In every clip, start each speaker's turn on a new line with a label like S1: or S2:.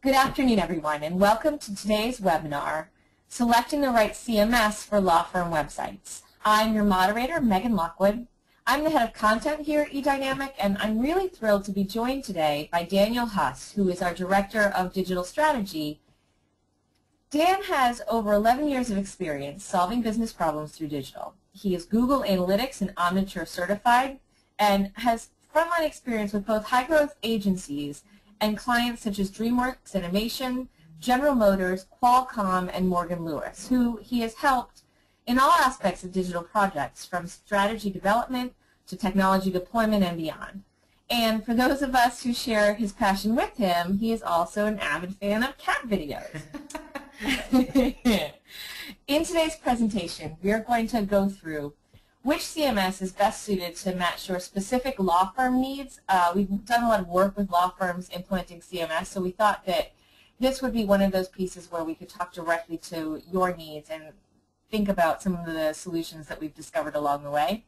S1: Good afternoon, everyone, and welcome to today's webinar, Selecting the Right CMS for Law Firm Websites. I'm your moderator, Megan Lockwood. I'm the head of content here at eDynamic, and I'm really thrilled to be joined today by Daniel Huss, who is our Director of Digital Strategy. Dan has over 11 years of experience solving business problems through digital. He is Google Analytics and Omniture certified and has frontline experience with both high-growth agencies and clients such as DreamWorks Animation, General Motors, Qualcomm, and Morgan Lewis, who he has helped in all aspects of digital projects, from strategy development to technology deployment and beyond. And for those of us who share his passion with him, he is also an avid fan of cat videos. In today's presentation, we are going to go through which CMS is best suited to match your specific law firm needs. We've done a lot of work with law firms implementing CMS, so we thought that this would be one of those pieces where we could talk directly to your needs and think about some of the solutions that we've discovered along the way.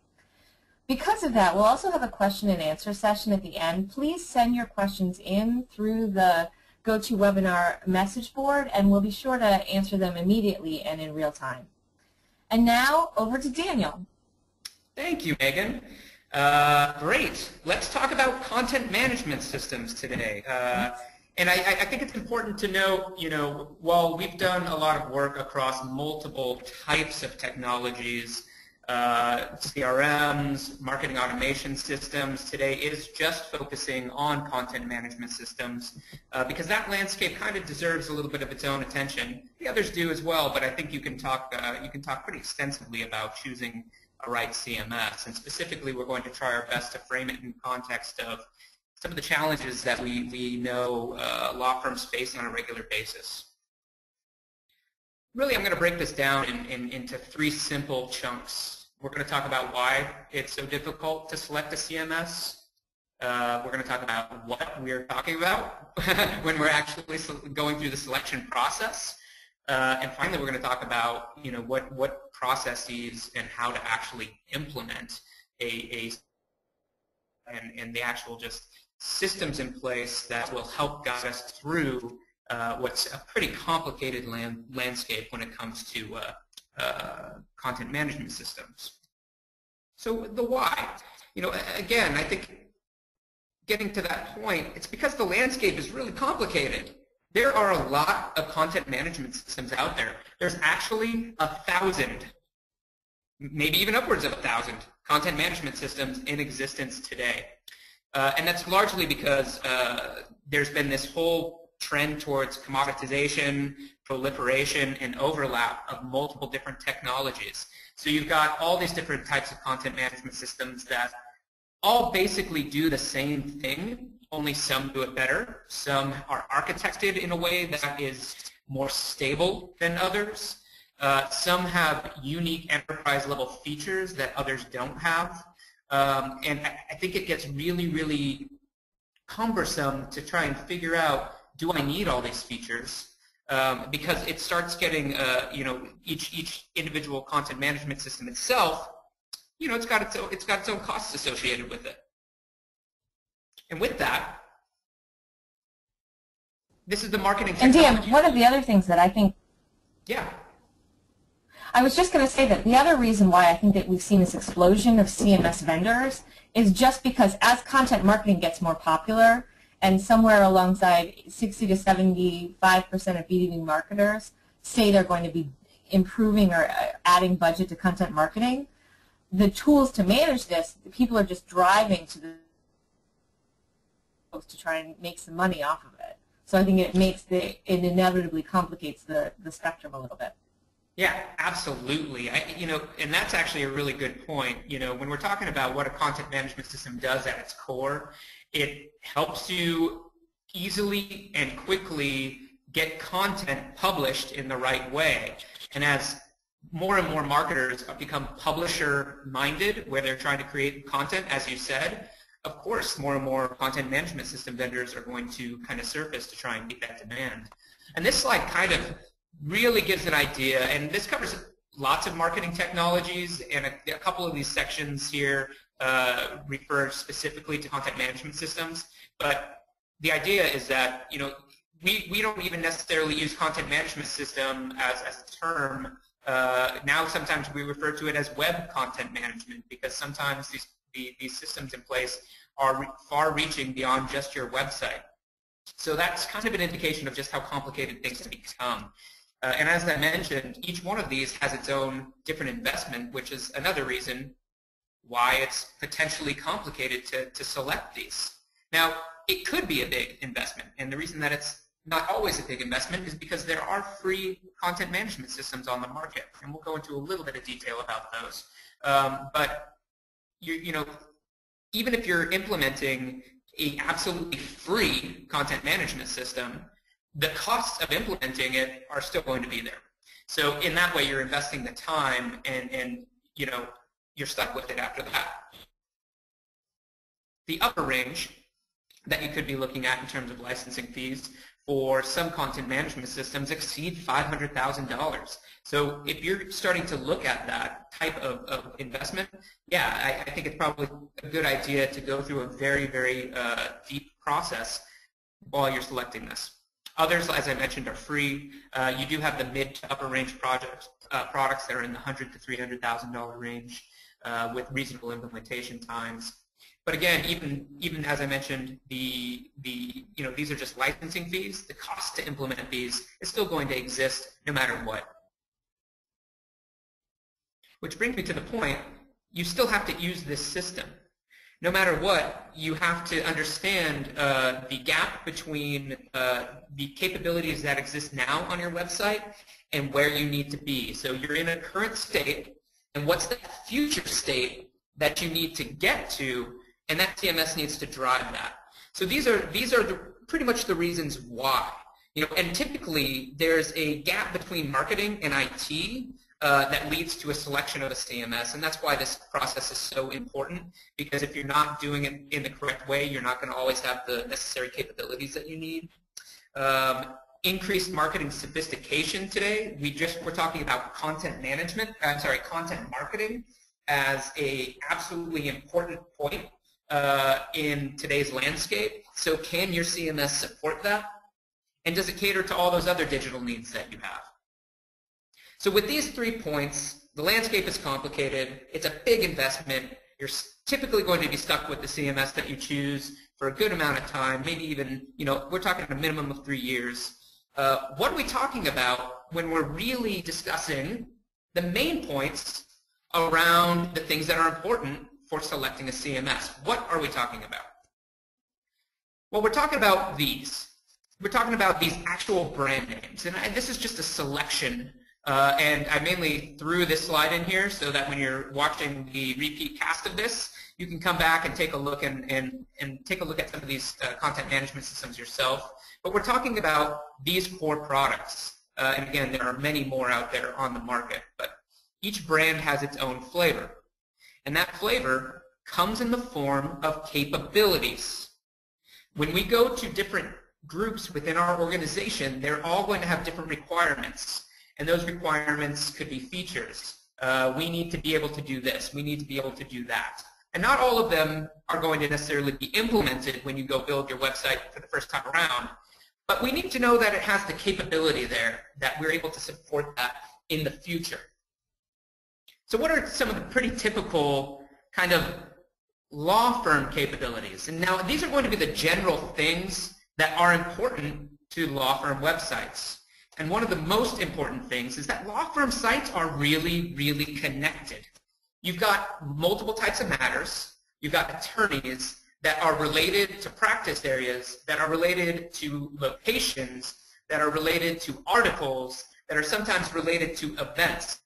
S1: Because of that, we'll also have a question and answer session at the end. Please send your questions in through the GoToWebinar message board, and we'll be sure to answer them immediately and in real time. And now, over to Daniel.
S2: Thank you, Megan. Great. Let's talk about content management systems today. And I think it's important to note, while we've done a lot of work across multiple types of technologies, CRMs, marketing automation systems, today is just focusing on content management systems because that landscape kind of deserves a little bit of its own attention. The others do as well, but I think you can talk pretty extensively about choosing a right CMS, and specifically we're going to try our best to frame it in context of some of the challenges that we know law firms face on a regular basis. Really, I'm going to break this down into three simple chunks. We're going to talk about why it's so difficult to select a CMS. We're going to talk about what we're talking about when we're actually going through the selection process. And finally, we're going to talk about what processes and how to actually implement and the actual just systems in place that will help guide us through what's a pretty complicated landscape when it comes to content management systems. So the why, again, I think getting to that point, it's because the landscape is really complicated. There are a lot of content management systems out there. There's actually 1,000, maybe even upwards of 1,000 content management systems in existence today. And that's largely because there's been this whole trend towards commoditization, proliferation, and overlap of multiple different technologies. So you've got all these different types of content management systems that all basically do the same thing, only some do it better. Some are architected in a way that is more stable than others. Some have unique enterprise-level features that others don't have. And I think it gets really, really cumbersome to try and figure out, do I need all these features? Because it starts getting, each individual content management system itself, it's got its own costs associated with it. And with that, this is the marketing technology.
S1: And Dan, one of the other things that I think...
S2: Yeah.
S1: I was just going to say that the other reason why I think that we've seen this explosion of CMS vendors is just because as content marketing gets more popular, and somewhere alongside 60 to 75% of B2B marketers say they're going to be improving or adding budget to content marketing, the tools to manage this, people are just driving to try and make some money off of it. So I think it inevitably complicates the spectrum a little bit.
S2: Yeah, absolutely. And that's actually a really good point. When we're talking about what a content management system does at its core, it helps you easily and quickly get content published in the right way. And as more and more marketers become publisher-minded, where they're trying to create content, as you said, of course, more and more content management system vendors are going to kind of surface to try and meet that demand. And this slide kind of really gives an idea, and this covers lots of marketing technologies, and a couple of these sections here refer specifically to content management systems. But the idea is that, we don't even necessarily use content management system as a term. Now sometimes we refer to it as web content management, because sometimes these systems in place are far-reaching beyond just your website. So that's kind of an indication of just how complicated things have become. And as I mentioned, each one of these has its own different investment, which is another reason why it's potentially complicated to select these. Now, it could be a big investment, and the reason that it's not always a big investment is because there are free content management systems on the market, and we'll go into a little bit of detail about those. But you know, even if you're implementing an absolutely free content management system, the costs of implementing it are still going to be there. So in that way, you're investing the time, and you know, you're stuck with it after that. The upper range that you could be looking at in terms of licensing fees for some content management systems exceed $500,000. So if you're starting to look at that type of investment, yeah, I think it's probably a good idea to go through a very, very deep process while you're selecting this. Others, as I mentioned, are free. You do have the mid to upper range products that are in the $100,000 to $300,000 range with reasonable implementation times. But again, even as I mentioned, you know, these are just licensing fees. The cost to implement these is still going to exist no matter what. Which brings me to the point, you still have to use this system. No matter what, you have to understand the gap between the capabilities that exist now on your website and where you need to be. So you're in a current state, and what's the future state that you need to get to, and that CMS needs to drive that. So these are pretty much the reasons why. You know, and typically there's a gap between marketing and IT that leads to a selection of a CMS, and that's why this process is so important, because if you're not doing it in the correct way, you're not going to always have the necessary capabilities that you need. Increased marketing sophistication today. We're talking about content marketing as a absolutely important point in today's landscape. So can your CMS support that? And does it cater to all those other digital needs that you have? So with these 3 points, the landscape is complicated. It's a big investment. You're typically going to be stuck with the CMS that you choose for a good amount of time, maybe even, you know, we're talking a minimum of 3 years. What are we talking about when we're really discussing the main points around the things that are important for selecting a CMS? What are we talking about? Well, we're talking about these. We're talking about these actual brand names, and this is just a selection. And I mainly threw this slide in here so that when you're watching the repeat cast of this, you can come back and take a look and take a look at some of these content management systems yourself. But we're talking about these 4 products. And again, there are many more out there on the market, but each brand has its own flavor. And that flavor comes in the form of capabilities. When we go to different groups within our organization, they're all going to have different requirements. And those requirements could be features. We need to be able to do this. We need to be able to do that. And not all of them are going to necessarily be implemented when you go build your website for the first time around. But we need to know that it has the capability there, that we're able to support that in the future. So what are some of the pretty typical kind of law firm capabilities? And now these are going to be the general things that are important to law firm websites. And one of the most important things is that law firm sites are really, really connected. You've got multiple types of matters. You've got attorneys that are related to practice areas, that are related to locations, that are related to articles, that are sometimes related to events.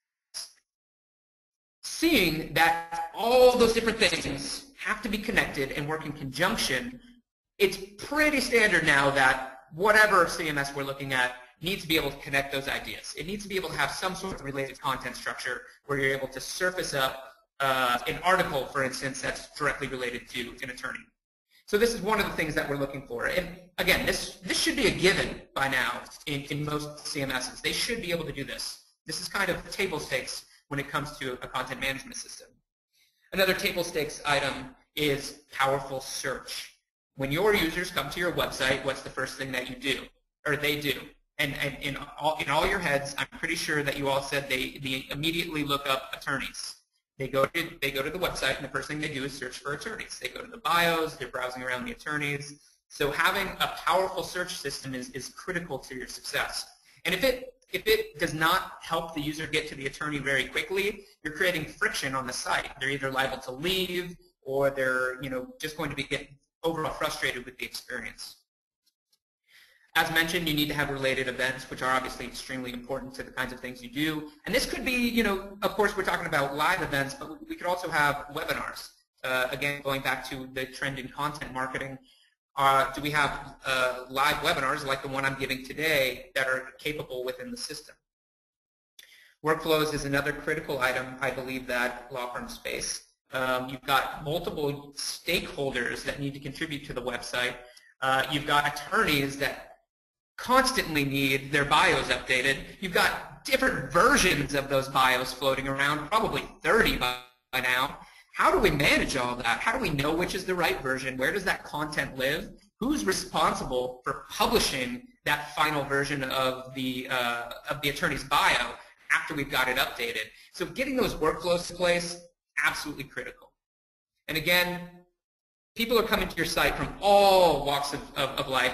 S2: Seeing that all those different things have to be connected and work in conjunction, it's pretty standard now that whatever CMS we're looking at needs to be able to connect those ideas. It needs to be able to have some sort of related content structure where you're able to surface up an article, for instance, that's directly related to an attorney. So this is one of the things that we're looking for. And again, this should be a given by now in most CMSs. They should be able to do this. This is kind of table stakes when it comes to a content management system. Another table stakes item is powerful search. When your users come to your website, what's the first thing that you do? or they do. And in all your heads, I'm pretty sure that you all said they immediately look up attorneys. They go to the website, and the first thing they do is search for attorneys. They go to the bios, they're browsing around the attorneys. So having a powerful search system is critical to your success. And if it does not help the user get to the attorney very quickly, you're creating friction on the site. They're either liable to leave, or they're just going to get overall frustrated with the experience. As mentioned, you need to have related events, which are obviously extremely important to the kinds of things you do. And this could be, of course, we're talking about live events, but we could also have webinars. Again, going back to the trend in content marketing, do we have live webinars like the one I'm giving today that are capable within the system? Workflows is another critical item, I believe, that law firms face. You've got multiple stakeholders that need to contribute to the website. You've got attorneys that constantly need their bios updated. You've got different versions of those bios floating around, probably 30 by now. How do we manage all that? How do we know which is the right version? Where does that content live? Who's responsible for publishing that final version of the attorney's bio after we've got it updated? So getting those workflows in place, absolutely critical. And again, people are coming to your site from all walks of life.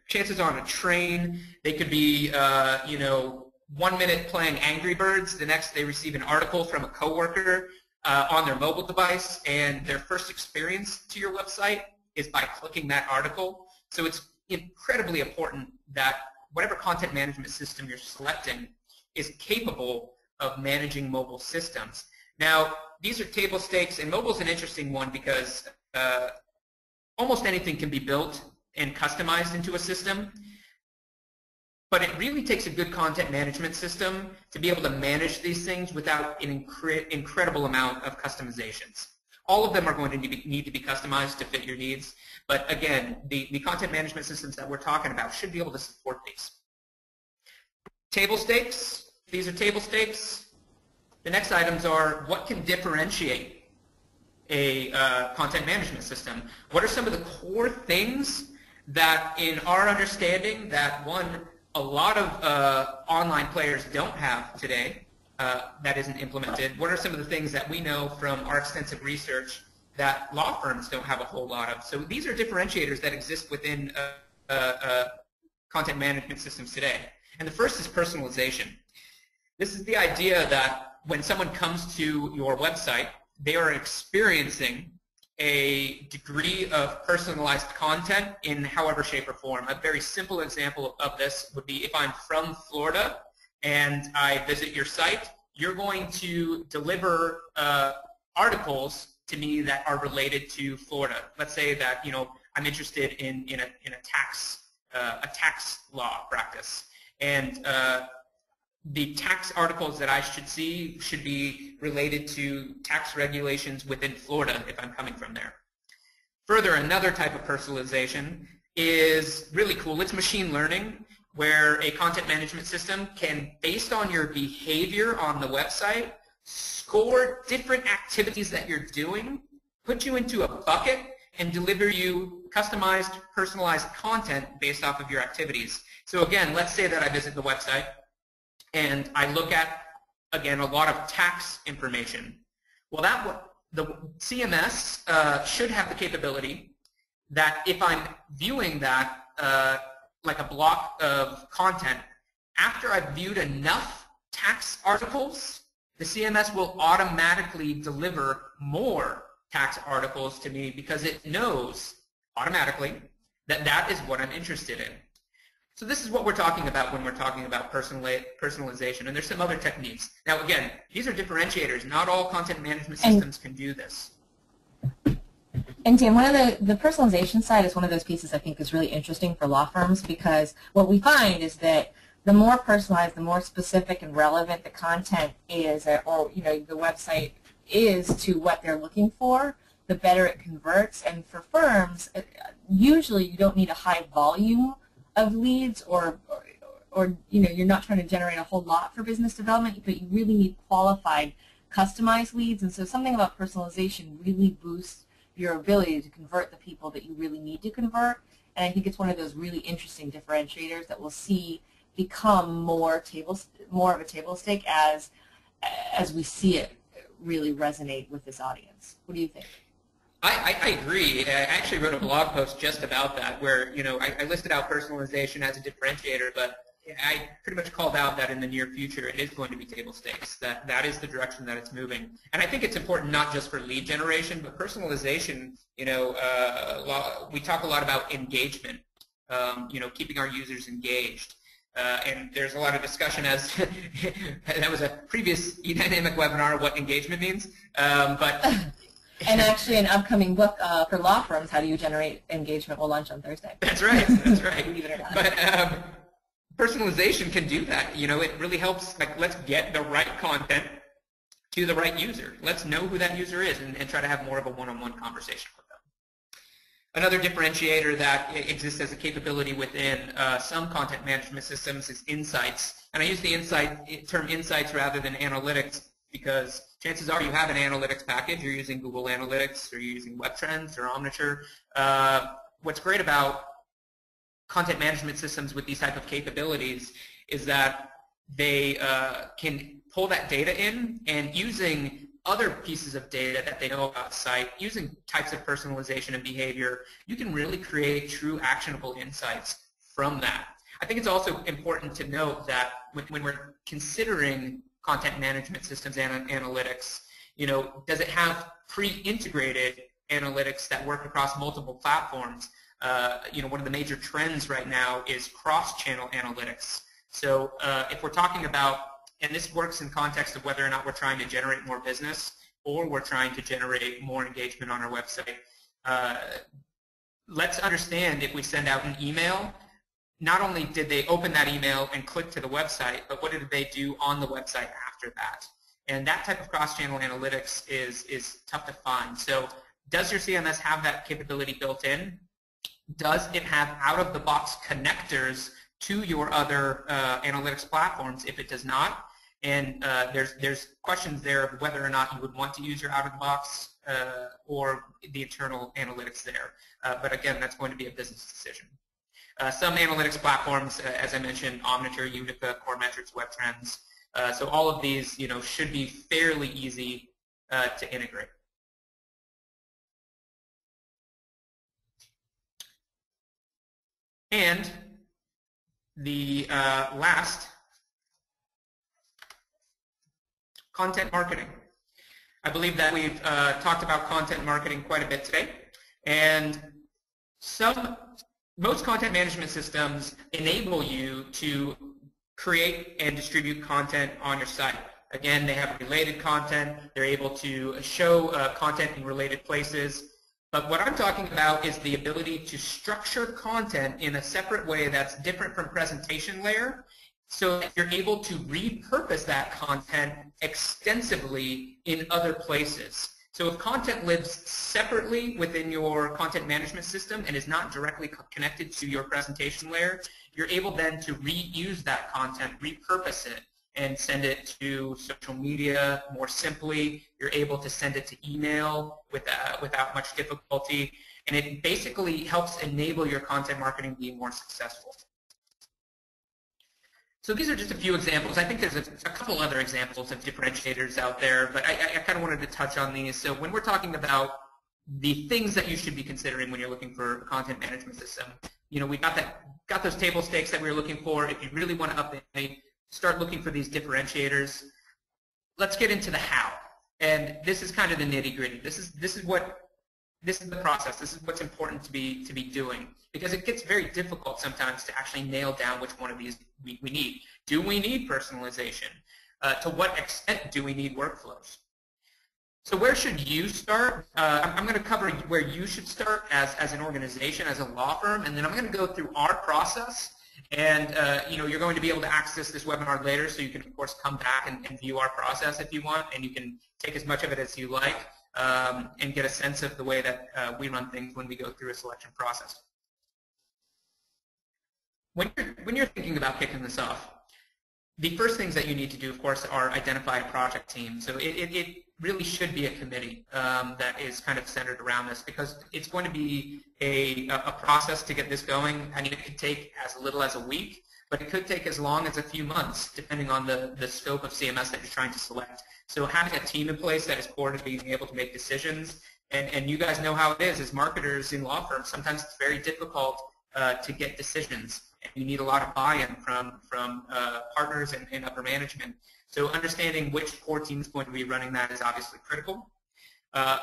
S2: Chances are on a train. They could be, 1 minute playing Angry Birds. The next they receive an article from a coworker on their mobile device, and their first experience to your website is by clicking that article. So it's incredibly important that whatever content management system you're selecting is capable of managing mobile systems. Now, these are table stakes, and mobile is an interesting one because almost anything can be built and customized into a system, but it really takes a good content management system to be able to manage these things without an incredible amount of customizations. All of them are going to need to be customized to fit your needs, but again, the content management systems that we're talking about should be able to support these. Table stakes, these are table stakes. The next items are what can differentiate a content management system. What are some of the core things that, in our understanding, that a lot of online players don't have today that isn't implemented? What are some of the things that we know from our extensive research that law firms don't have a whole lot of? So these are differentiators that exist within content management systems today. And the first is personalization. This is the idea that when someone comes to your website, they are experiencing a degree of personalized content in however shape or form. A very simple example of this would be if I'm from Florida and I visit your site, you're going to deliver articles to me that are related to Florida. Let's say that I'm interested in a tax law practice, and the tax articles that I should see should be related to tax regulations within Florida if I'm coming from there. Further, another type of personalization is really cool. It's machine learning, where a content management system can, based on your behavior on the website, score different activities that you're doing, put you into a bucket, and deliver you customized, personalized content based off of your activities. So again, let's say that I visit the website and I look at, again, a lot of tax information. Well, the CMS should have the capability that if I'm viewing that like a block of content, after I've viewed enough tax articles, the CMS will automatically deliver more tax articles to me because it knows automatically that that is what I'm interested in. So this is what we're talking about when we're talking about personalization, and there's some other techniques. Now again, these are differentiators. Not all content management systems can do this.
S1: And Dan, one of the personalization side is one of those pieces I think is really interesting for law firms, because what we find is that the more personalized, the more specific and relevant the content is, or the website is to what they're looking for, the better it converts. And for firms, usually you don't need a high volume of leads, or you're not trying to generate a whole lot for business development, but you really need qualified, customized leads. And so something about personalization really boosts your ability to convert the people that you really need to convert. And I think it's one of those really interesting differentiators that we'll see become more of a table stake as we see it really resonate with this audience. What do you think?
S2: I agree. I actually wrote a blog post just about that where, I listed out personalization as a differentiator, but I pretty much called out that in the near future it is going to be table stakes, that is the direction that it's moving. And I think it's important not just for lead generation, but personalization, we talk a lot about engagement, keeping our users engaged. And there's a lot of discussion as that was a previous eDynamic webinar, what engagement means.
S1: And actually an upcoming book for law firms, How Do You Generate Engagement, will launch on Thursday.
S2: That's right. That's right.
S1: Believe it or not.
S2: But personalization can do that. It really helps, let's get the right content to the right user. Let's know who that user is and try to have more of a one-on-one conversation with them. Another differentiator that exists as a capability within some content management systems is insights. And I use the term insights rather than analytics because chances are you have an analytics package. You're using Google Analytics, or you're using Web Trends or Omniture. What's great about content management systems with these type of capabilities is that they can pull that data in, and using other pieces of data that they know about the site, using types of personalization and behavior, you can really create true actionable insights from that. I think it's also important to note that when we're considering content management systems and analytics, does it have pre-integrated analytics that work across multiple platforms? One of the major trends right now is cross-channel analytics. So if we're talking about, and this works in context of whether or not we're trying to generate more business or we're trying to generate more engagement on our website, let's understand if we send out an email, not only did they open that email and click to the website, but what did they do on the website after that? And that type of cross-channel analytics is tough to find. So does your CMS have that capability built in? Does it have out-of-the-box connectors to your other analytics platforms? If it does not, and there's questions there of whether or not you would want to use your out-of-the-box or the internal analytics there. But again, that's going to be a business decision. Some analytics platforms, as I mentioned, Omniture, Unica, Core Metrics, Web Trends. So all of these, should be fairly easy to integrate. And the last, content marketing. I believe that we've talked about content marketing quite a bit today, and most content management systems enable you to create and distribute content on your site. Again, they have related content. They're able to show content in related places. But what I'm talking about is the ability to structure content in a separate way that's different from presentation layer, so that you're able to repurpose that content extensively in other places. So if content lives separately within your content management system and is not directly connected to your presentation layer, you're able then to reuse that content, repurpose it, and send it to social media more simply. You're able to send it to email without much difficulty. And it basically helps enable your content marketing being more successful. So these are just a few examples. I think there's a couple other examples of differentiators out there, but I kind of wanted to touch on these. So when we're talking about the things that you should be considering when you're looking for a content management system, we got those table stakes that we were looking for. If you really want to update, start looking for these differentiators. Let's get into the how. And this is kind of the nitty-gritty. This is the process. This is what's important to be doing, because it gets very difficult sometimes to actually nail down which one of these we need. Do we need personalization? To what extent do we need workflows? So where should you start? I'm going to cover where you should start as an organization, as a law firm, and then I'm going to go through our process. And you're going to be able to access this webinar later, so you can of course come back and view our process if you want, and you can take as much of it as you like. And get a sense of the way that we run things when we go through a selection process. When you're thinking about kicking this off, the first things that you need to do, of course, are identify a project team. So really should be a committee that is kind of centered around this, because it's going to be a process to get this going. I mean, it could take as little as a week, but it could take as long as a few months, depending on the scope of CMS that you're trying to select. So having a team in place that is core to being able to make decisions, and you guys know how it is as marketers in law firms, sometimes it's very difficult to get decisions. And you need a lot of buy-in from partners and upper management. So understanding which core team is going to be running that is obviously critical.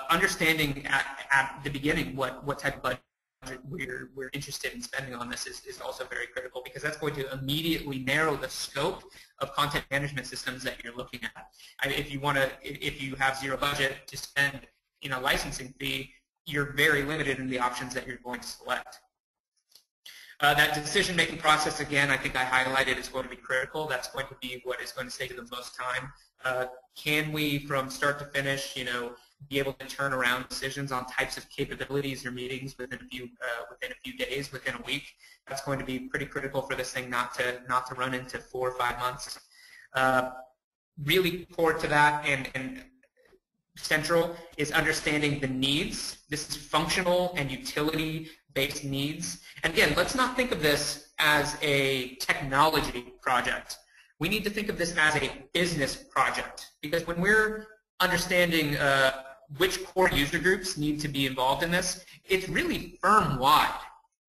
S2: Understanding at the beginning what type of budget we're interested in spending on this is also very critical, because that's going to immediately narrow the scope of content management systems that you're looking at. I mean, if you have zero budget to spend in a licensing fee, you're very limited in the options that you're going to select. That decision-making process, again, I think I highlighted, is going to be critical. That's going to be what is going to take the most time. Can we, from start to finish, be able to turn around decisions on types of capabilities or meetings within a few days, within a week? That's going to be pretty critical for this thing not to run into 4 or 5 months. Really core to that and central is understanding the needs. This is functional and utility-based needs. And again, let's not think of this as a technology project. We need to think of this as a business project, because when we're understanding which core user groups need to be involved in this, it's really firm-wide.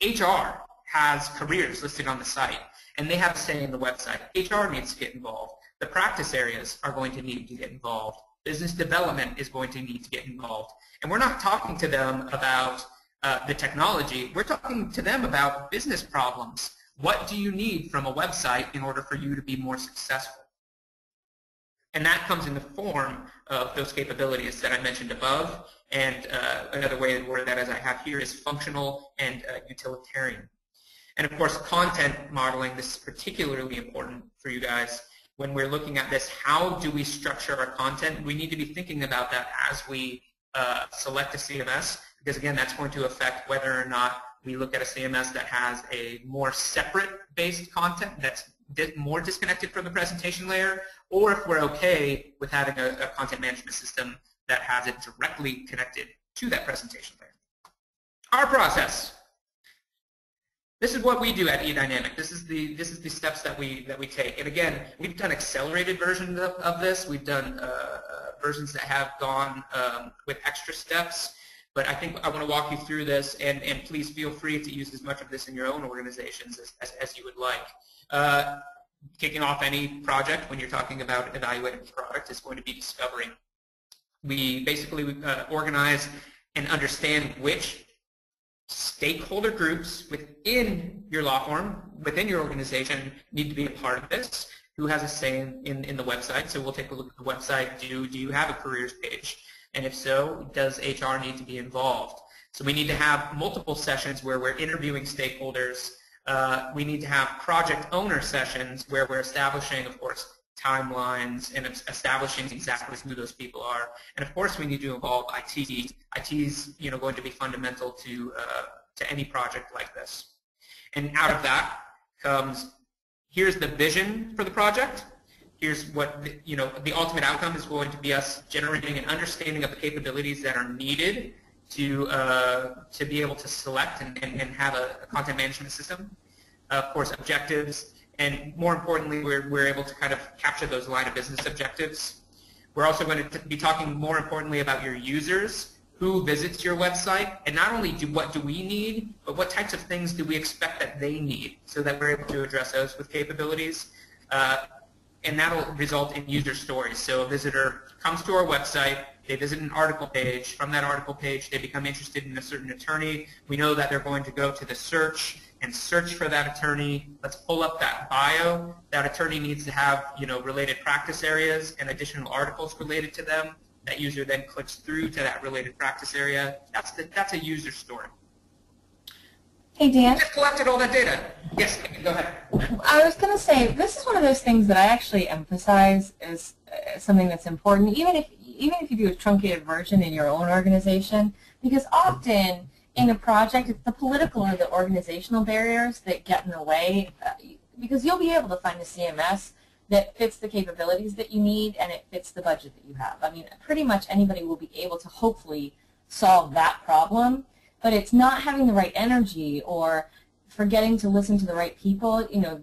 S2: HR has careers listed on the site, and they have a say in the website. HR needs to get involved. The practice areas are going to need to get involved. Business development is going to need to get involved. And we're not talking to them about the technology. We're talking to them about business problems. What do you need from a website in order for you to be more successful? And that comes in the form of those capabilities that I mentioned above. And another way to word that, as I have here, is functional and utilitarian. And of course, content modeling, this is particularly important for you guys. When we're looking at this, how do we structure our content? We need to be thinking about that as we select a CMS, because again, that's going to affect whether or not we look at a CMS that has a more separate-based content that's more disconnected from the presentation layer, or if we're okay with having a content management system that has it directly connected to that presentation layer. Our process. This is what we do at eDynamic. This is the steps that we take. And again, we've done accelerated versions of this. We've done versions that have gone with extra steps. But I think I want to walk you through this, and please feel free to use as much of this in your own organizations as you would like. Kicking off any project when you're talking about evaluating a product is going to be discovery. We basically organize and understand which stakeholder groups within your law firm, within your organization, need to be a part of this, who has a say in the website. So we'll take a look at the website. Do you have a careers page? And if so, does HR need to be involved? So we need to have multiple sessions where we're interviewing stakeholders. We need to have project owner sessions where we're establishing, of course, timelines and establishing exactly who those people are. And of course, we need to involve IT. IT is going to be fundamental to any project like this. And out of that comes, here's the vision for the project. Here's what the ultimate outcome is going to be us generating an understanding of the capabilities that are needed to be able to select and have a content management system. Of course, objectives, and more importantly, we're able to kind of capture those line of business objectives. We're also going to be talking more importantly about your users, who visits your website, and not only what do we need, but what types of things do we expect that they need, so that we're able to address those with capabilities. And that'll result in user stories. So a visitor comes to our website, they visit an article page. From that article page, they become interested in a certain attorney. We know that they're going to go to the search and search for that attorney. Let's pull up that bio. That attorney needs to have related practice areas and additional articles related to them. That user then clicks through to that related practice area. That's a user story.
S1: Hey, Dan.
S2: We just collected all that data. Yes, go ahead.
S1: I was going to say, this is one of those things that I actually emphasize as something that's important, even if you do a truncated version in your own organization, because often in a project, it's the political or the organizational barriers that get in the way, because you'll be able to find a CMS that fits the capabilities that you need and it fits the budget that you have. I mean, pretty much anybody will be able to hopefully solve that problem, but it's not having the right energy or forgetting to listen to the right people. You know,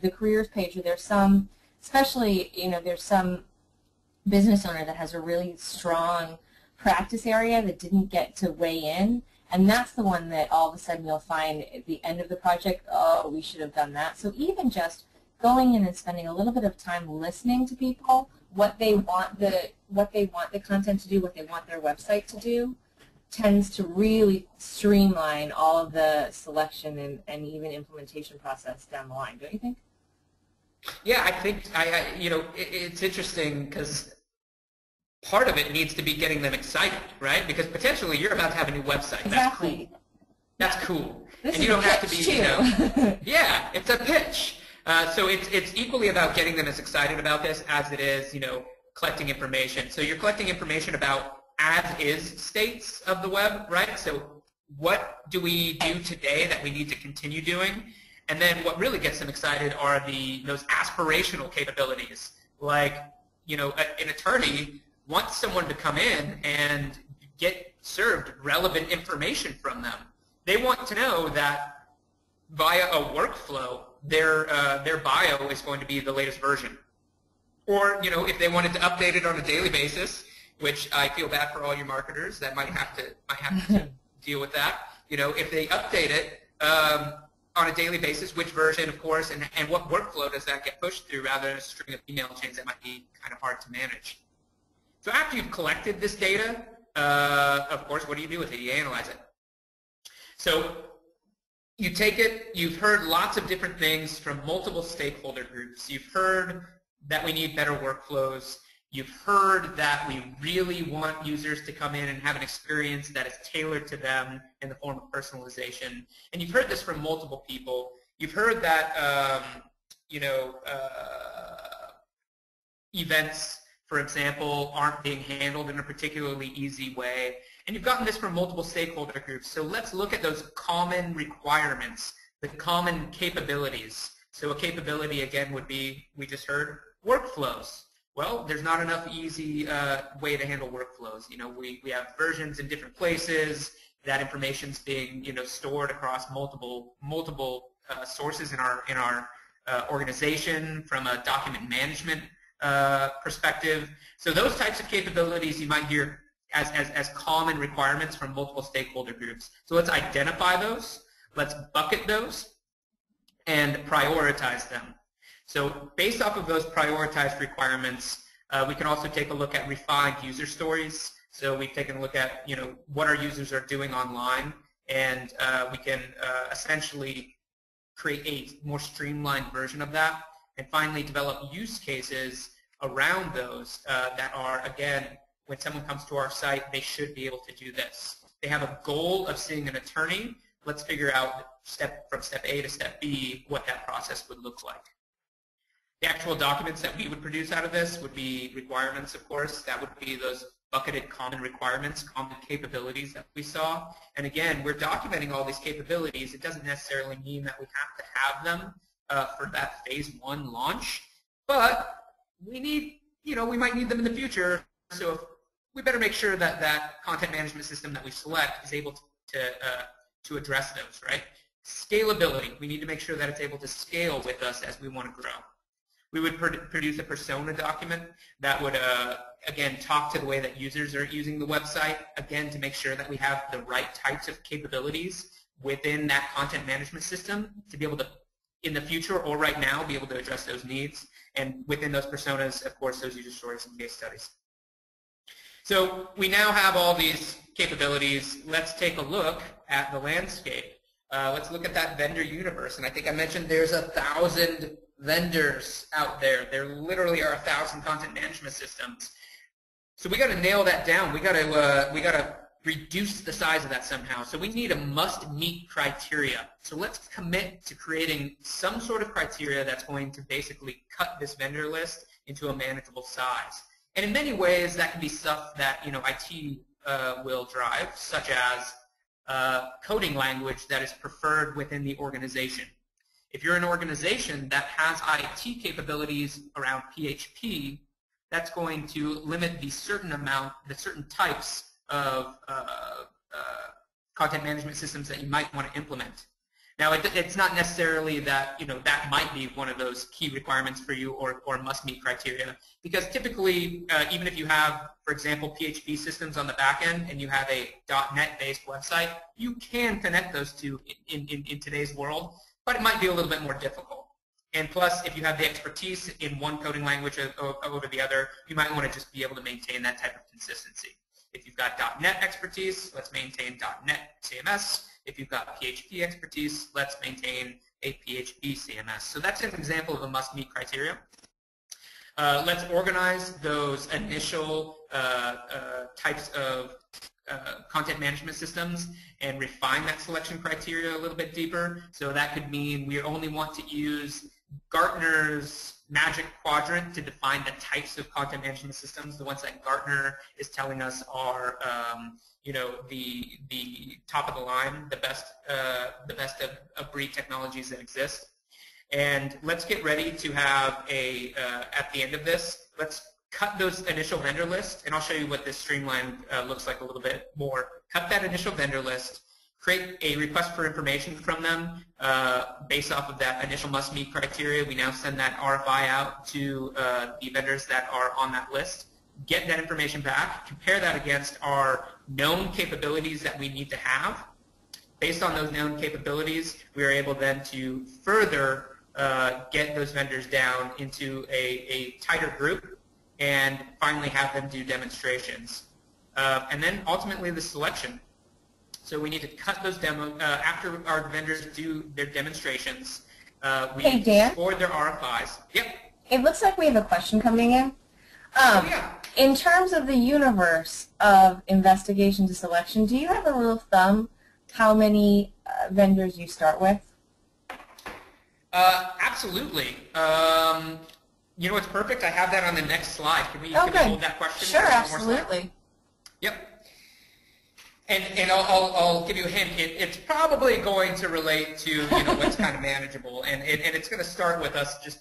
S1: the careers page, or there's some, especially, you know, there's some business owner that has a really strong practice area that didn't get to weigh in, and that's the one that all of a sudden you'll find at the end of the project, oh, we should have done that. So even just going in and spending a little bit of time listening to people, what they want the content to do, what they want their website to do, tends to really streamline all of the selection and even implementation process down the line, don't you think?
S2: Yeah, I think you know, it's interesting because part of it needs to be getting them excited, right? Because potentially you're about to have a new website.
S1: Exactly.
S2: That's cool.
S1: This
S2: and you don't have to be,
S1: too.
S2: you know, yeah, it's a pitch. So it's equally about getting them as excited about this as it is, you know, collecting information. So you're collecting information about as-is states of the web, right? So what do we do today that we need to continue doing? And then what really gets them excited are those aspirational capabilities. Like, you know, an attorney wants someone to come in and get served relevant information from them. They want to know that via a workflow, their bio is going to be the latest version. Or, you know, if they wanted to update it on a daily basis, which I feel bad for all your marketers that might have to deal with that. You know, if they update it on a daily basis, which version, of course, and what workflow does that get pushed through rather than a string of email chains that might be kind of hard to manage. So after you've collected this data, of course, what do you do with it? You analyze it. So you take it, you've heard lots of different things from multiple stakeholder groups. You've heard that we need better workflows. You've heard that we really want users to come in and have an experience that is tailored to them in the form of personalization. And you've heard this from multiple people. You've heard that, you know, events, for example, aren't being handled in a particularly easy way. And you've gotten this from multiple stakeholder groups. So let's look at those common requirements, the common capabilities. So a capability, again, would be, we just heard, workflows. Well, there's not enough easy way to handle workflows. You know, we have versions in different places. That information's being, you know, stored across multiple sources in our organization from a document management perspective. So those types of capabilities you might hear as common requirements from multiple stakeholder groups. So let's identify those, let's bucket those, and prioritize them. So based off of those prioritized requirements, we can also take a look at refined user stories. So we've taken a look at, you know, what our users are doing online, and we can essentially create a more streamlined version of that, and finally develop use cases around those that are, again, when someone comes to our site, they should be able to do this. They have a goal of seeing an attorney. Let's figure out from step A to step B what that process would look like. The actual documents that we would produce out of this would be requirements, of course. That would be those bucketed common requirements, common capabilities that we saw. And again, we're documenting all these capabilities. It doesn't necessarily mean that we have to have them for that phase 1 launch, but we need, you know, we might need them in the future. So if we better make sure that that content management system that we select is able to address those, right? Scalability. We need to make sure that it's able to scale with us as we want to grow. We would produce a persona document that would, again, talk to the way that users are using the website, again, to make sure that we have the right types of capabilities within that content management system to be able to, in the future or right now, be able to address those needs. And within those personas, of course, those user stories and case studies. So we now have all these capabilities. Let's take a look at the landscape. Let's look at that vendor universe. And I think I mentioned there's 1,000 vendors out there. There literally are 1,000 content management systems. So we got to nail that down. We got to reduce the size of that somehow. So we need a must-meet criteria. So let's commit to creating some sort of criteria that's going to basically cut this vendor list into a manageable size. And in many ways, that can be stuff that, you know, IT will drive, such as coding language that is preferred within the organization. If you're an organization that has IT capabilities around PHP, that's going to limit the certain types of content management systems that you might want to implement. Now, it's not necessarily that that might be one of those key requirements for you or must-meet criteria, because typically, even if you have, for example, PHP systems on the back end and you have a .NET-based website, you can connect those two in today's world, but it might be a little bit more difficult. And plus, if you have the expertise in one coding language over the other, you might want to just be able to maintain that type of consistency. If you've got .NET expertise, let's maintain .NET CMS. If you've got PHP expertise, let's maintain a PHP CMS. So that's an example of a must-meet criteria. Let's organize those initial types of content management systems and refine that selection criteria a little bit deeper. So that could mean we only want to use Gartner's Magic Quadrant to define the types of content management systems, the ones that Gartner is telling us are the top of the line, the best of breed technologies that exist. And let's get ready to have at the end of this, let's cut those initial vendor lists, and I'll show you what this streamline looks like a little bit more. Cut that initial vendor list, create a request for information from them based off of that initial must-meet criteria. We now send that RFI out to the vendors that are on that list. Get that information back, compare that against our known capabilities that we need to have. Based on those known capabilities, we are able then to further get those vendors down into a tighter group and finally have them do demonstrations. And then ultimately the selection. So we need to cut those demos after our vendors do their demonstrations. We score their RFIs. Yep.
S1: It looks like we have a question coming in.
S2: Yeah.
S1: In terms of the universe of investigation to selection, do you have a rule of thumb how many vendors you start with?
S2: Absolutely. You know what's perfect? I have that on the next slide. Can we hold that question?
S1: Sure, absolutely.
S2: Yep. And I'll give you a hint. It's probably going to relate to what's kind of manageable, and it's going to start with us just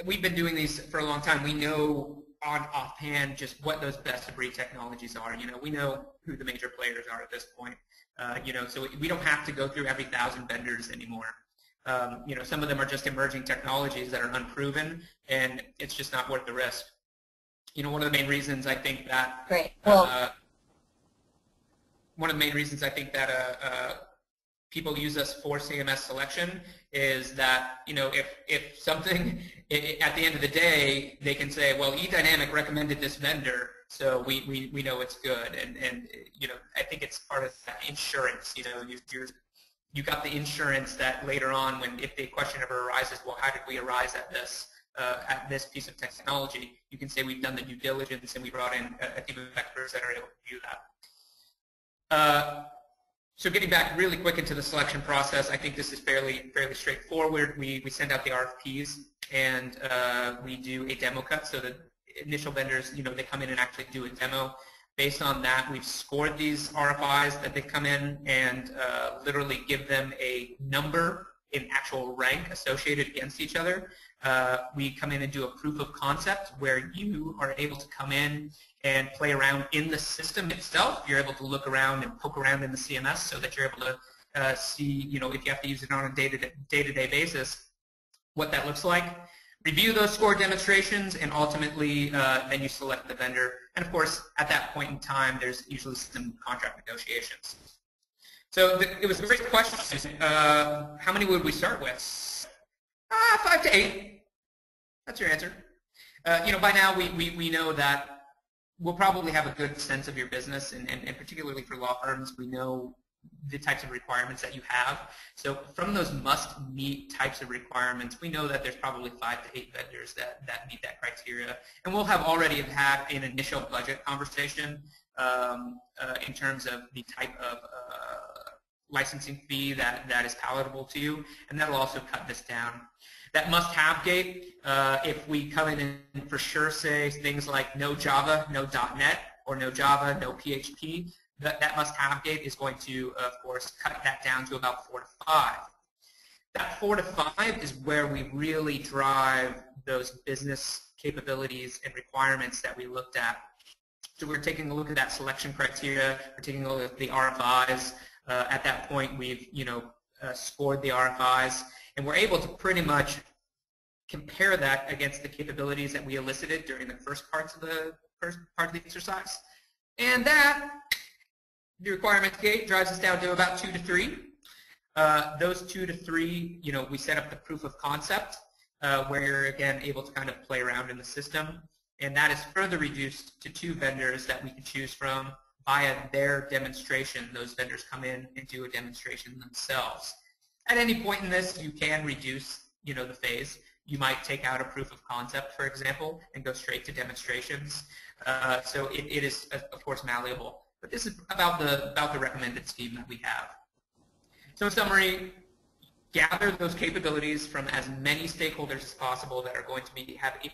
S2: we've been doing these for a long time. We know offhand just what those best of breed technologies are. We know who the major players are at this point. So we don't have to go through every 1,000 vendors anymore. Some of them are just emerging technologies that are unproven, and it's just not worth the risk. One of the main reasons I think that people use us for CMS selection is that if something at the end of the day they can say, well, eDynamic recommended this vendor, so we know it's good, and I think it's part of that insurance. You got the insurance that later on, if the question ever arises, well, how did we arise at this piece of technology, you can say we've done the due diligence and we brought in a team of experts that are able to do that. So getting back really quick into the selection process, I think this is fairly straightforward. We send out the RFPs and we do a demo cut, so that initial vendors, they come in and actually do a demo. Based on that, we've scored these RFIs that they come in and literally give them a number in actual rank associated against each other. We come in and do a proof of concept where you are able to come in and play around in the system itself. You're able to look around and poke around in the CMS so that you're able to see, if you have to use it on a day-to-day basis, what that looks like. Review those score demonstrations, and ultimately then you select the vendor. And of course, at that point in time, there's usually some contract negotiations. So it was a great question. How many would we start with? 5 to 8. That's your answer. By now we know that we'll probably have a good sense of your business, and particularly for law firms, we know the types of requirements that you have. So from those must-meet types of requirements, we know that there's probably 5 to 8 vendors that meet that criteria. And we'll have already had an initial budget conversation in terms of the type of licensing fee that is palatable to you, and that'll also cut this down. That must-have gate, if we come in and for sure say things like no Java, no .NET, or no Java, no PHP, that must-have gate is going to, of course, cut that down to about 4 to 5. That 4 to 5 is where we really drive those business capabilities and requirements that we looked at. So we're taking a look at that selection criteria. We're taking a look at the RFIs. At that point, we've scored the RFIs, and we're able to pretty much compare that against the capabilities that we elicited during the first part of the exercise. And that, the requirements gate, drives us down to about 2 to 3. Those 2 to 3, we set up the proof of concept, where you're again able to kind of play around in the system, and that is further reduced to 2 vendors that we can choose from via their demonstration. Those vendors come in and do a demonstration themselves. At any point in this, you can reduce, the phase. You might take out a proof of concept, for example, and go straight to demonstrations. So it is, of course, malleable. But this is about the recommended scheme that we have. So in summary, gather those capabilities from as many stakeholders as possible that are going to have a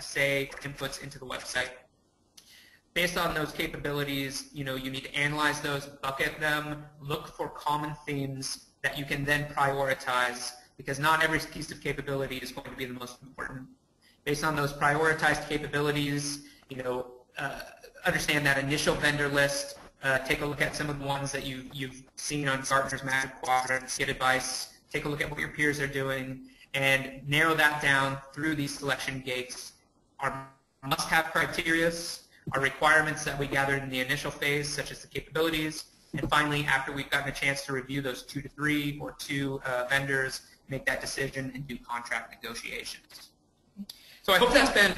S2: say, inputs into the website. Based on those capabilities, you need to analyze those, bucket them, look for common themes that you can then prioritize, because not every piece of capability is going to be the most important. Based on those prioritized capabilities, understand that initial vendor list. Take a look at some of the ones that you've seen on Gartner's Magic Quadrant, get advice, take a look at what your peers are doing, and narrow that down through these selection gates. Our must-have criteria, our requirements that we gathered in the initial phase, such as the capabilities, and finally, after we've gotten a chance to review those 2 to 3 or 2 vendors, make that decision and do contract negotiations. So I hope that's been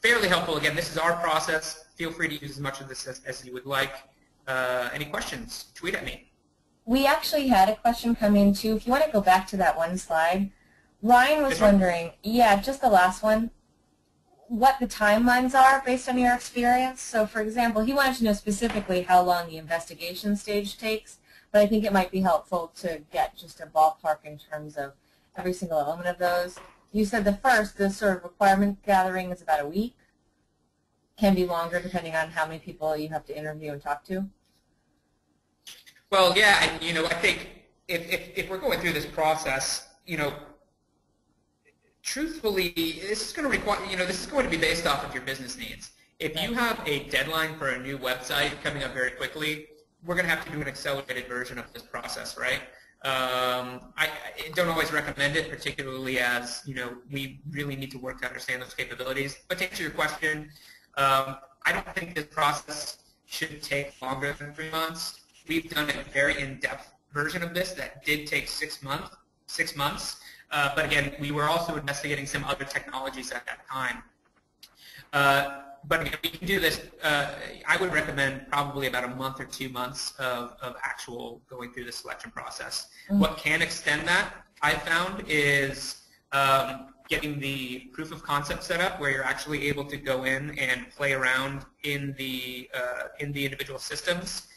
S2: fairly helpful. Again, this is our process. Feel free to use as much of this as you would like. Any questions? Tweet at me. We
S1: actually had a question come in too. If you want to go back to that one slide, Ryan was wondering, just the last one, what the timelines are based on your experience. So for example, he wanted to know specifically how long the investigation stage takes, but I think it might be helpful to get just a ballpark in terms of every single element of those. You said the sort of requirement gathering is about a week. Can be longer depending on how many people you have to interview and talk to.
S2: Well, yeah, and I think if we're going through this process, truthfully, this is going to require, this is going to be based off of your business needs. If you have a deadline for a new website coming up very quickly, we're going to have to do an accelerated version of this process, right? I don't always recommend it, particularly as, we really need to work to understand those capabilities. But to answer your question, I don't think this process should take longer than 3 months. We've done a very in-depth version of this that did take 6 months. But again, we were also investigating some other technologies at that time. But again, we can do this. I would recommend probably about a month or 2 months of actual going through the selection process. Mm-hmm. What can extend that, I found, is getting the proof of concept set up, where you're actually able to go in and play around in the individual systems.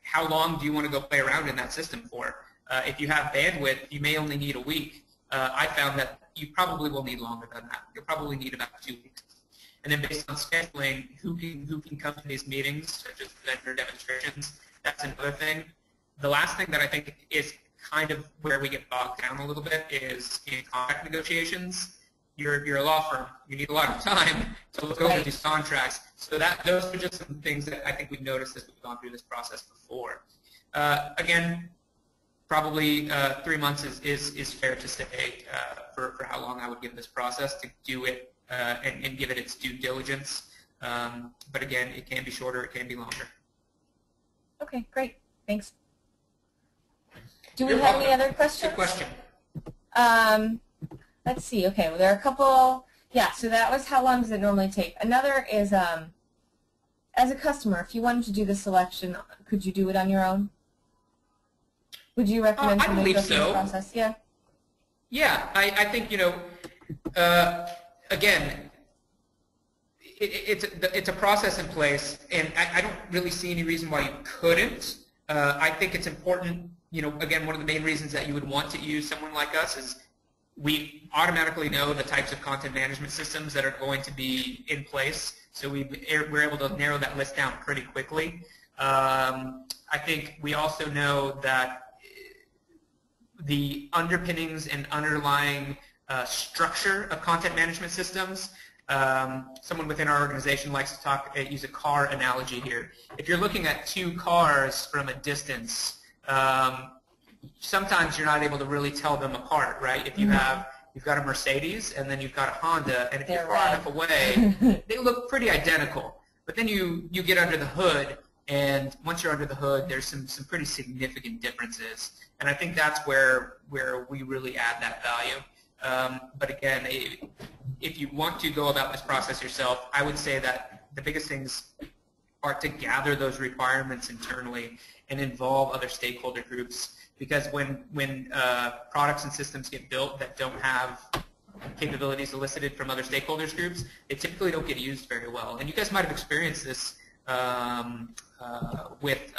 S2: How long do you want to go play around in that system for? If you have bandwidth, you may only need a week. I found that you probably will need longer than that. You'll probably need about 2 weeks. And then based on scheduling, who can come to these meetings, such as vendor demonstrations, that's another thing. The last thing that I think is kind of where we get bogged down a little bit is in contract negotiations. You're a law firm. You need a lot of time to look over these contracts. So those are just some things that I think we've noticed as we've gone through this process before. Again, probably 3 months is fair to say for how long I would give this process to do it and give it its due diligence. But again, it can be shorter, it can be longer.
S1: Okay, great. Thanks. Do we have any other questions?
S2: Good question.
S1: Let's see. Okay, well, there are a couple. Yeah, so that was how long does it normally take. Another is, as a customer, if you wanted to do the selection, could you do it on your own? Would you recommend somebody go through this process? Yeah.
S2: Yeah, I think, again, it's a process in place, and I don't really see any reason why you couldn't. I think it's important, again, one of the main reasons that you would want to use someone like us is we automatically know the types of content management systems that are going to be in place, so we're able to narrow that list down pretty quickly. I think we also know that the underpinnings and underlying structure of content management systems. Someone within our organization likes to use a car analogy here. If you're looking at two cars from a distance, sometimes you're not able to really tell them apart, right? If you've got a Mercedes and then you've got a Honda, and if you're far enough away, they look pretty identical. But then you get under the hood, and once you're under the hood, there's some pretty significant differences. And I think that's where we really add that value. But again, if you want to go about this process yourself, I would say that the biggest things are to gather those requirements internally and involve other stakeholder groups. Because when products and systems get built that don't have capabilities elicited from other stakeholders groups, they typically don't get used very well. And you guys might have experienced this with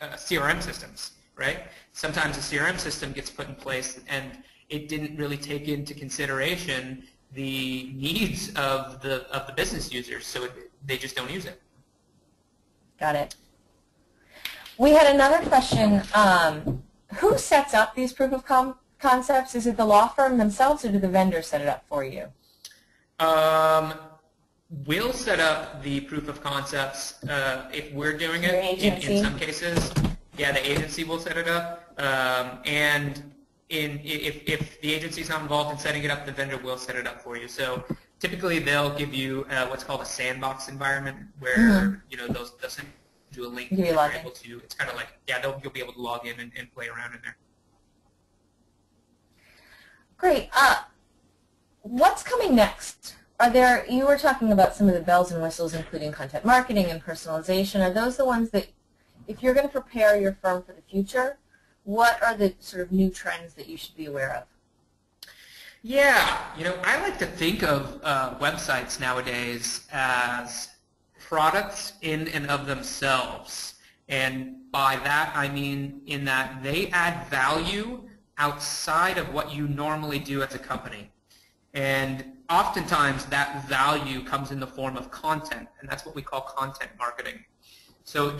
S2: CRM systems, right? Sometimes a CRM system gets put in place and it didn't really take into consideration the needs of the business users, so they just don't use it.
S1: Got it. We had another question. Who sets up these proof of concepts? Is it the law firm themselves, or do the vendors set it up for you?
S2: We'll set up the proof of concepts if we're doing it. In some cases, yeah, the agency will set it up. And if the agency's not involved in setting it up, the vendor will set it up for you. So typically, they'll give you what's called a sandbox environment, where those do a link. You're able to. It's kind of like, yeah, you'll be able to log in and play around in there.
S1: Great. What's coming next? You were talking about some of the bells and whistles, including content marketing and personalization. Are those the ones that, if you're going to prepare your firm for the future, what are the sort of new trends that you should be aware of?
S2: Yeah, I like to think of websites nowadays as products in and of themselves. And by that, I mean in that they add value outside of what you normally do as a company. And oftentimes that value comes in the form of content, and that's what we call content marketing. So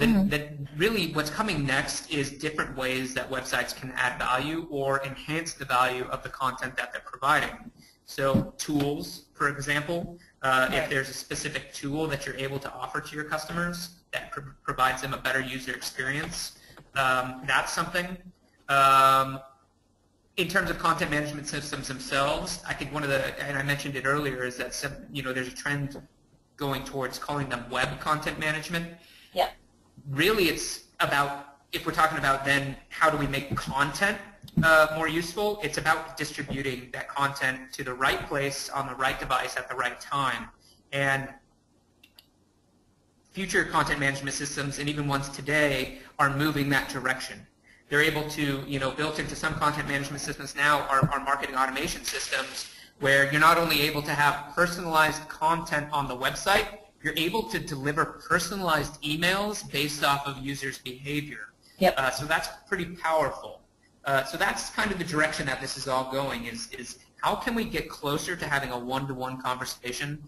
S2: really what's coming next is different ways that websites can add value or enhance the value of the content that they're providing. So tools, for example, if there's a specific tool that you're able to offer to your customers that provides them a better user experience, that's something. In terms of content management systems themselves, I think one of the, and I mentioned it earlier, is that there's a trend going towards calling them web content management.
S1: Yeah.
S2: Really, it's about, if we're talking about then how do we make content more useful, it's about distributing that content to the right place on the right device at the right time. And future content management systems, and even ones today, are moving that direction. They're able to, built into some content management systems now are marketing automation systems, where you're not only able to have personalized content on the website, you're able to deliver personalized emails based off of users' behavior.
S1: Yep.
S2: So that's pretty powerful. So that's kind of the direction that this is all going, is how can we get closer to having a one-to-one conversation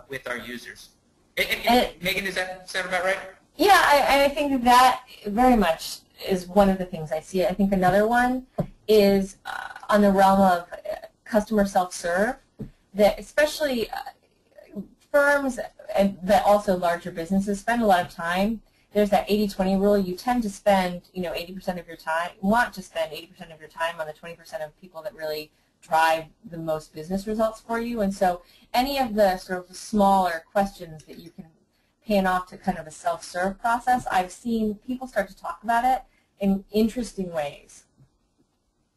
S2: with our users? And Megan, does that sound about right?
S1: Yeah, I think that very much is one of the things I see. I think another one is on the realm of customer self-serve, that especially firms that also larger businesses spend a lot of time. There's that 80-20 rule. You tend to spend 80% of your time, want to spend 80% of your time on the 20% of people that really drive the most business results for you. And so any of the sort of smaller questions that you can pan off to kind of a self-serve process, I've seen people start to talk about it in interesting ways.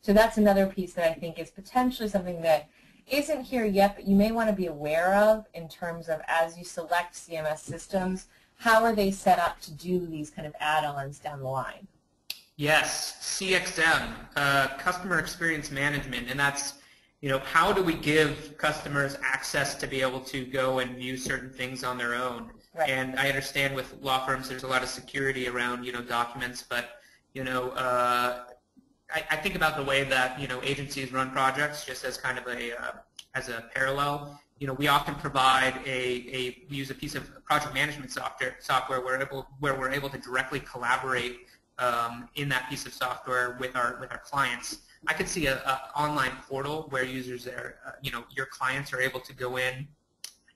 S1: So that's another piece that I think is potentially something that isn't here yet, but you may want to be aware of in terms of, as you select CMS systems, how are they set up to do these kind of add-ons down the line?
S2: Yes, CXM, customer experience management, and that's, how do we give customers access to be able to go and view certain things on their own? Right. And I understand with law firms there's a lot of security around, documents, but, I think about the way that, agencies run projects just as kind of as a parallel. We often provide we use a piece of project management software where we're able to directly collaborate in that piece of software with our clients. I could see an online portal where users are, your clients are able to go in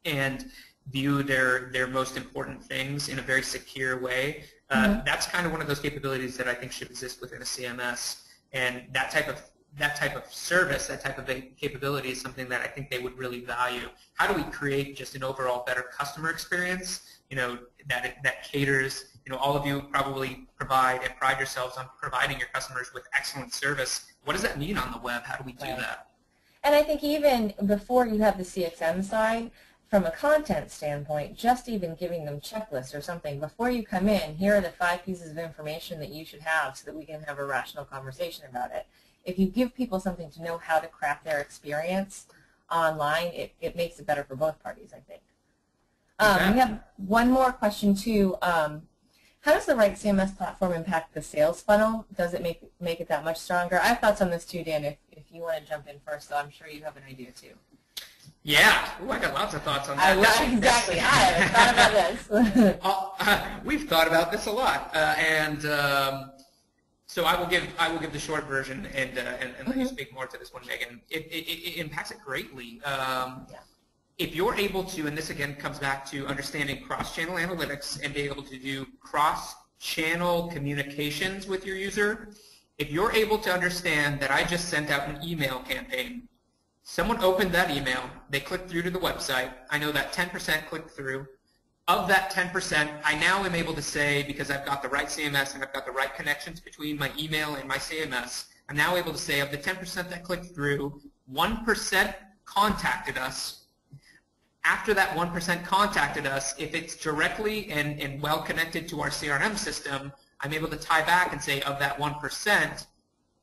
S2: and view their most important things in a very secure way. That's kind of one of those capabilities that I think should exist within a CMS, and that type of service, that type of capability is something that I think they would really value. How do we create just an overall better customer experience, that caters, all of you probably provide and pride yourselves on providing your customers with excellent service. What does that mean on the web? How do we do that?
S1: And I think even before you have the CXM side, from a content standpoint, just even giving them checklists or something, before you come in, here are the 5 pieces of information that you should have so that we can have a rational conversation about it. If you give people something to know how to craft their experience online, it makes it better for both parties, I think. We have one more question, too. How does the right CMS platform impact the sales funnel? Does it make it that much stronger? I have thoughts on this, too, Dan, if you want to jump in first, though. I'm sure you have an idea, too.
S2: Yeah. Ooh, I got lots of thoughts on that.
S1: Exactly. I haven't thought about this.
S2: We've thought about this a lot, so I will give the short version and let you speak more to this one, Megan. It impacts it greatly. If you're able to, and this again comes back to understanding cross-channel analytics and being able to do cross-channel communications with your user, if you're able to understand that I just sent out an email campaign, someone opened that email, they clicked through to the website, I know that 10% clicked through. Of that 10%, I now am able to say, because I've got the right CMS and I've got the right connections between my email and my CMS, I'm now able to say of the 10% that clicked through, 1% contacted us. After that 1% contacted us, if it's directly and well connected to our CRM system, I'm able to tie back and say of that 1%,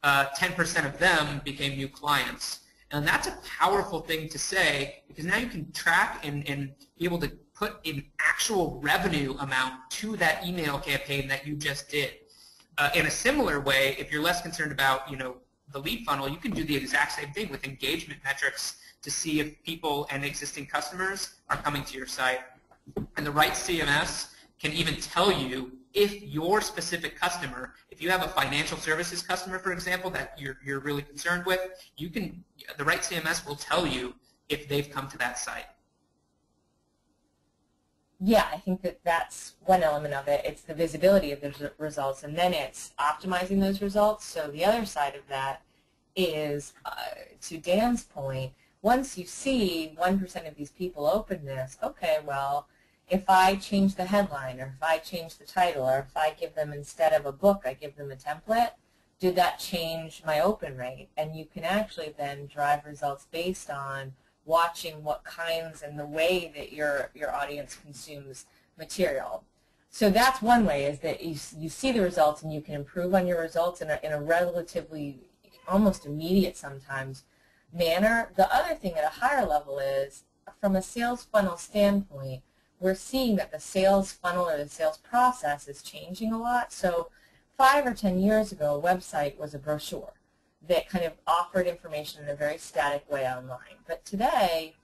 S2: 10% of them became new clients. And that's a powerful thing to say, because now you can track and be able to put an actual revenue amount to that email campaign that you just did. In a similar way, if you're less concerned about the lead funnel, you can do the exact same thing with engagement metrics to see if people and existing customers are coming to your site. And the right CMS can even tell you if your specific customer, if you have a financial services customer, for example, that you're really concerned with, the right CMS will tell you if they've come to that site.
S1: Yeah, I think that's one element of it. It's the visibility of the results, and then it's optimizing those results. So the other side of that is, to Dan's point, once you see 1% of these people open this, okay, well, if I change the headline, or if I change the title, or if I give them, instead of a book, I give them a template, did that change my open rate? And you can actually then drive results based on watching what kinds and the way that your audience consumes material. So that's one way, is that you see the results and you can improve on your results in a relatively, almost immediate sometimes, manner. The other thing at a higher level is, from a sales funnel standpoint, we're seeing that the sales funnel or the sales process is changing a lot. So 5 or 10 years ago, a website was a brochure that kind of offered information in a very static way online. But today,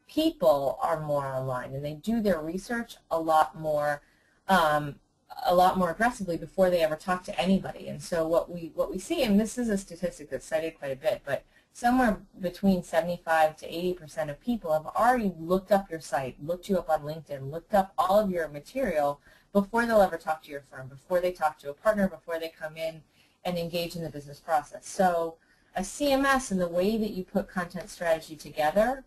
S1: people are more online, and they do their research a lot more aggressively before they ever talk to anybody. And so what we see, and this is a statistic that's cited quite a bit, but somewhere between 75 to 80% of people have already looked up your site, looked you up on LinkedIn, looked up all of your material before they'll ever talk to your firm, before they talk to a partner, before they come in and engage in the business process. So a CMS and the way that you put content strategy together,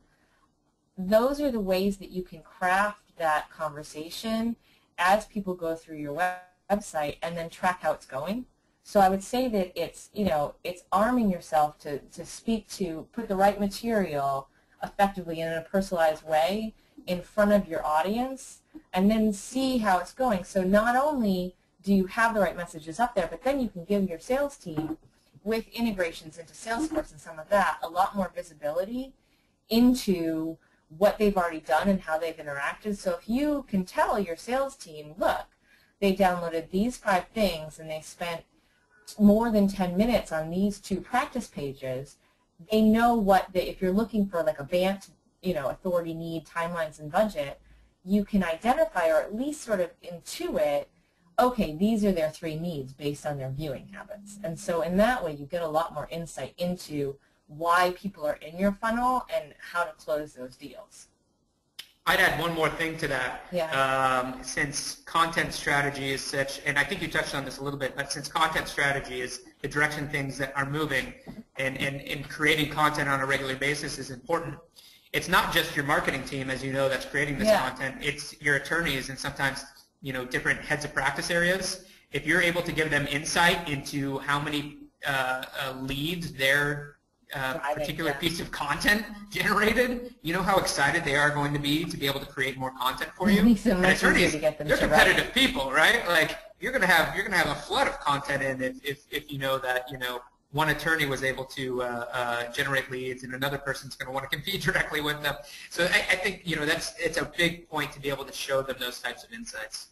S1: those are the ways that you can craft that conversation as people go through your website and then track how it's going. So I would say that it's, it's arming yourself to speak to, put the right material effectively and in a personalized way in front of your audience, and then see how it's going. So not only do you have the right messages up there, but then you can give your sales team, with integrations into Salesforce and some of that, a lot more visibility into what they've already done and how they've interacted. So if you can tell your sales team, look, they downloaded these 5 things and they spent more than 10 minutes on these 2 practice pages, they know what, if you're looking for like a BANT, authority, need, timelines, and budget, you can identify, or at least sort of intuit, okay, these are their 3 needs based on their viewing habits. And so in that way, you get a lot more insight into why people are in your funnel and how to close those deals.
S2: I'd add one more thing to that.
S1: Yeah.
S2: Since content strategy is such, and I think you touched on this a little bit, but since content strategy is the direction things that are moving, and creating content on a regular basis is important, it's not just your marketing team, as you know, that's creating this content. It's your attorneys and sometimes, you know, different heads of practice areas. If you're able to give them insight into how many leads their particular piece of content generated, you know how excited they are going to be able to create more content for you. And attorneys, they're competitive people, right? Like you're gonna have a flood of content in if you know that, you know, one attorney was able to generate leads and another person's going to want to compete directly with them. So I think, you know, it's a big point to be able to show them those types of insights.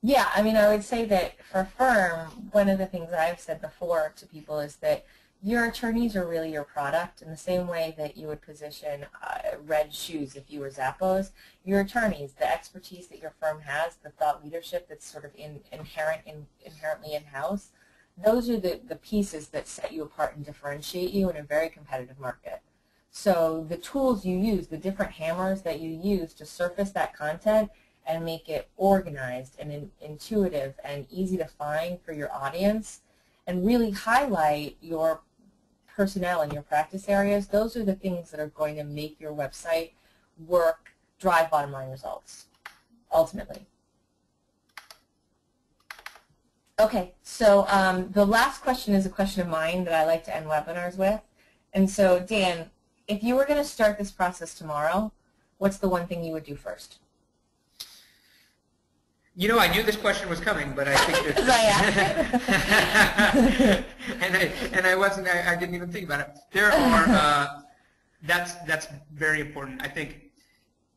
S1: Yeah, I mean, I would say that for firm, one of the things that I've said before to people is that your attorneys are really your product in the same way that you would position red shoes if you were Zappos. Your attorneys, the expertise that your firm has, the thought leadership that's sort of inherently in-house, those are the pieces that set you apart and differentiate you in a very competitive market. So the tools you use, the different hammers that you use to surface that content and make it organized and intuitive and easy to find for your audience and really highlight your personnel and your practice areas, those are the things that are going to make your website work, drive bottom line results, ultimately. Okay, so the last question is a question of mine that I like to end webinars with. And so, Dan, if you were going to start this process tomorrow, what's the one thing you would do first?
S2: You know, I knew this question was coming, but I think
S1: that
S2: I didn't even think about it. There are that's very important. I think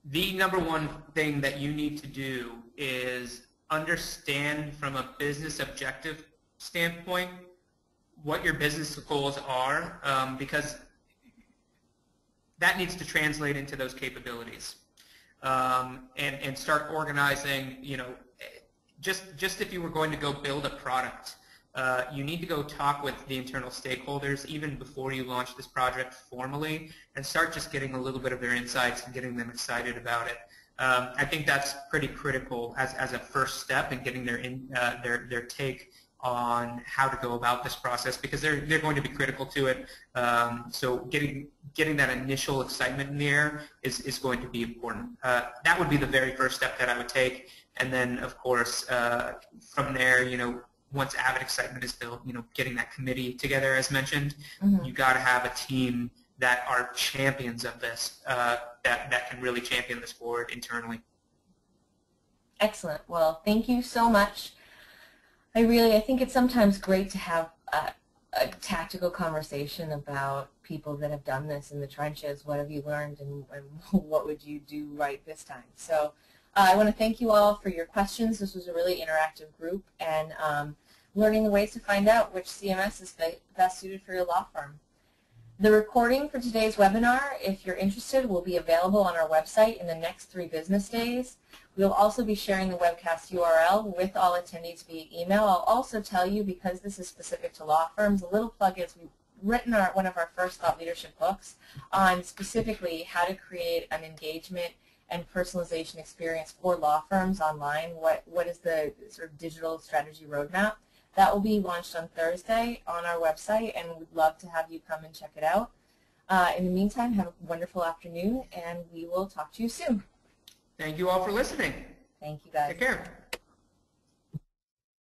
S2: the number one thing that you need to do is understand from a business objective standpoint what your business goals are, because that needs to translate into those capabilities. And start organizing, you know, just if you were going to go build a product, you need to go talk with the internal stakeholders even before you launch this project formally and start just getting a little bit of their insights and getting them excited about it. I think that's pretty critical as a first step in getting their take on how to go about this process, because they're going to be critical to it. So getting that initial excitement in the air is going to be important. That would be the very first step that I would take, and then of course from there, you know, once avid excitement is built, you know, getting that committee together as mentioned, you got to have a team that are champions of this, that can really champion this forward internally.
S1: Excellent. Well, thank you so much. I think it's sometimes great to have a tactical conversation about people that have done this in the trenches. What have you learned, and what would you do right this time? So I want to thank you all for your questions. This was a really interactive group, and learning the ways to find out which CMS is best suited for your law firm. The recording for today's webinar, if you're interested, will be available on our website in the next 3 business days. We'll also be sharing the webcast URL with all attendees via email. I'll also tell you, because this is specific to law firms, a little plug is we've written one of our first thought leadership books on specifically how to create an engagement and personalization experience for law firms online. What is the sort of digital strategy roadmap? That will be launched on Thursday on our website, and we'd love to have you come and check it out. In the meantime, have a wonderful afternoon, and we will talk to you soon.
S2: Thank you all for listening.
S1: Thank you, guys.
S2: Take care.